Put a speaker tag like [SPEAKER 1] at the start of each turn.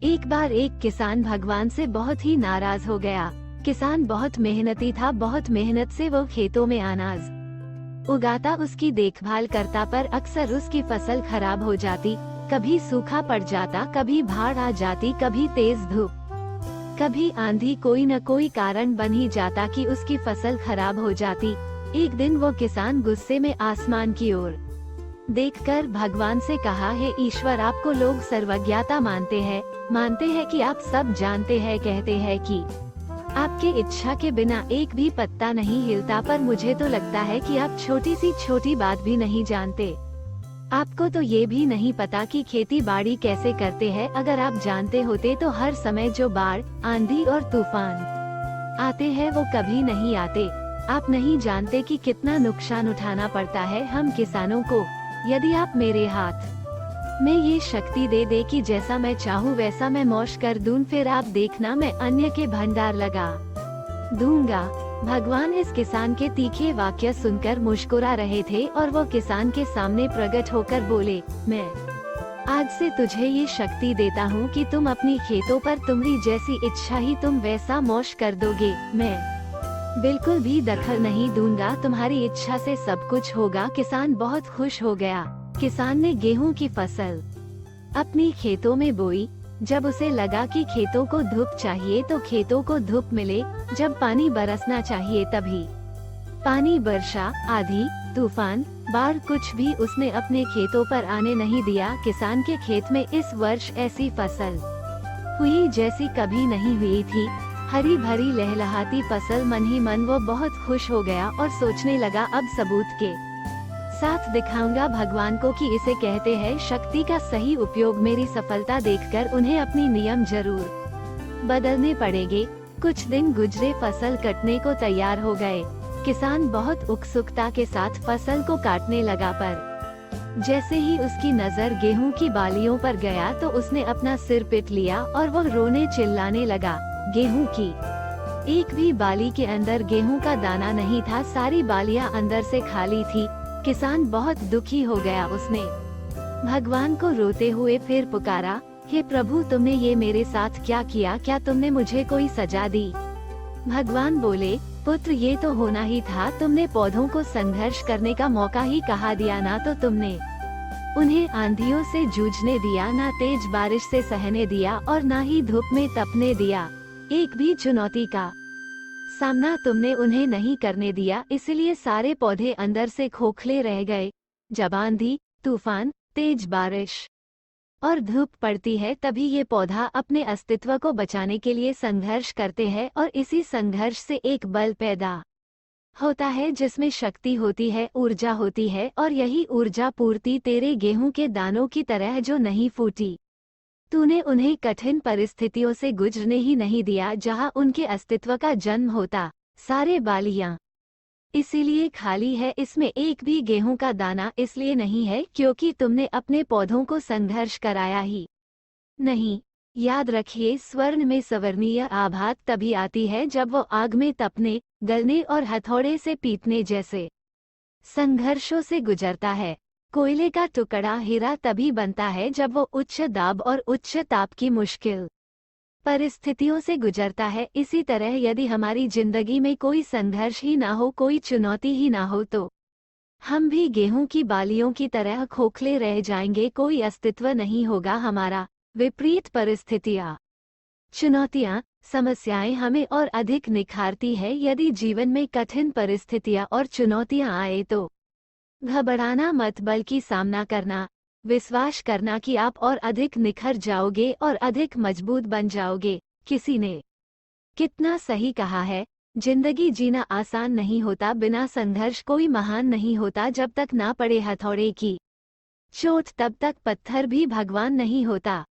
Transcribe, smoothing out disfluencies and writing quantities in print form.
[SPEAKER 1] एक बार एक किसान भगवान से बहुत ही नाराज हो गया। किसान बहुत मेहनती था, बहुत मेहनत से वो खेतों में अनाज उगाता, उसकी देखभाल करता, पर अक्सर उसकी फसल खराब हो जाती। कभी सूखा पड़ जाता, कभी बाढ़ आ जाती, कभी तेज धूप, कभी आंधी, कोई न कोई कारण बन ही जाता कि उसकी फसल खराब हो जाती। एक दिन वो किसान गुस्से में आसमान की ओर देखकर भगवान से कहा, हे ईश्वर, आपको लोग सर्वज्ञता मानते हैं कि आप सब जानते हैं, कहते हैं कि आपके इच्छा के बिना एक भी पत्ता नहीं हिलता, पर मुझे तो लगता है कि आप छोटी सी छोटी बात भी नहीं जानते। आपको तो ये भी नहीं पता कि खेती बाड़ी कैसे करते हैं। अगर आप जानते होते तो हर समय जो बाढ़, आंधी और तूफान आते हैं वो कभी नहीं आते। आप नहीं जानते कि कितना नुकसान उठाना पड़ता है हम किसानों को। यदि आप मेरे हाथ में ये शक्ति दे दे कि जैसा मैं चाहूँ वैसा मैं मौश कर दूं, फिर आप देखना मैं अन्य के भंडार लगा दूंगा। भगवान इस किसान के तीखे वाक्य सुनकर मुस्कुरा रहे थे और वो किसान के सामने प्रकट होकर बोले, मैं आज से तुझे ये शक्ति देता हूँ कि तुम अपनी खेतों पर तुम्हारी जैसी इच्छा ही तुम वैसा मौश कर दोगे। मैं बिल्कुल भी दखल नहीं दूंगा, तुम्हारी इच्छा से सब कुछ होगा। किसान बहुत खुश हो गया। किसान ने गेहूं की फसल अपनी खेतों में बोई। जब उसे लगा कि खेतों को धूप चाहिए तो खेतों को धूप मिले, जब पानी बरसना चाहिए तभी पानी बरसा। आंधी, तूफान, बाढ़ कुछ भी उसने अपने खेतों पर आने नहीं दिया। किसान के खेत में इस वर्ष ऐसी फसल हुई जैसी कभी नहीं हुई थी। हरी भरी लहलहाती फसल। मन ही मन वो बहुत खुश हो गया और सोचने लगा, अब सबूत के साथ दिखाऊंगा भगवान को कि इसे कहते हैं शक्ति का सही उपयोग। मेरी सफलता देखकर उन्हें अपनी नियम जरूर बदलने पड़ेंगे। कुछ दिन गुजरे, फसल कटने को तैयार हो गए। किसान बहुत उत्सुकता के साथ फसल को काटने लगा, पर जैसे ही उसकी नजर गेहूं की बालियों पर गया तो उसने अपना सिर पीट लिया और वो रोने चिल्लाने लगा। गेहूं की एक भी बाली के अंदर गेहूं का दाना नहीं था, सारी बालियां अंदर से खाली थी। किसान बहुत दुखी हो गया। उसने भगवान को रोते हुए फिर पुकारा, हे प्रभु, तुमने ये मेरे साथ क्या किया? क्या तुमने मुझे कोई सजा दी? भगवान बोले, पुत्र, ये तो होना ही था। तुमने पौधों को संघर्ष करने का मौका ही कहा दिया ना, तो तुमने उन्हें आंधियों से जूझने दिया, ना तेज बारिश से सहने दिया और ना ही धूप में तपने दिया। एक भी चुनौती का सामना तुमने उन्हें नहीं करने दिया, इसलिए सारे पौधे अंदर से खोखले रह गए। जब आंधी, तूफान, तेज बारिश और धूप पड़ती है तभी ये पौधा अपने अस्तित्व को बचाने के लिए संघर्ष करते हैं और इसी संघर्ष से एक बल पैदा होता है जिसमें शक्ति होती है, ऊर्जा होती है, और यही ऊर्जा पूर्ति तेरे गेहूं के दानों की तरह जो नहीं फूटी। तूने उन्हें कठिन परिस्थितियों से गुजरने ही नहीं दिया जहां उनके अस्तित्व का जन्म होता। सारे बालियां इसीलिए खाली है, इसमें एक भी गेहूं का दाना इसलिए नहीं है क्योंकि तुमने अपने पौधों को संघर्ष कराया ही नहीं। याद रखिए, स्वर्ण में सवर्णीय आभात तभी आती है जब वो आग में तपने, गलने और हथौड़े से पीटने जैसे संघर्षों से गुजरता है। कोयले का टुकड़ा हीरा तभी बनता है जब वो उच्च दाब और उच्च ताप की मुश्किल परिस्थितियों से गुजरता है। इसी तरह यदि हमारी जिंदगी में कोई संघर्ष ही ना हो, कोई चुनौती ही ना हो, तो हम भी गेहूं की बालियों की तरह खोखले रह जाएंगे। कोई अस्तित्व नहीं होगा हमारा। विपरीत परिस्थितियां, चुनौतियां, समस्याएं हमें और अधिक निखारती है। यदि जीवन में कठिन परिस्थितियां और चुनौतियां आए तो घबराना मत, बल्कि सामना करना, विश्वास करना कि आप और अधिक निखर जाओगे और अधिक मजबूत बन जाओगे। किसी ने कितना सही कहा है, जिंदगी जीना आसान नहीं होता, बिना संघर्ष कोई महान नहीं होता। जब तक ना पड़े हथौड़े की चोट तब तक पत्थर भी भगवान नहीं होता।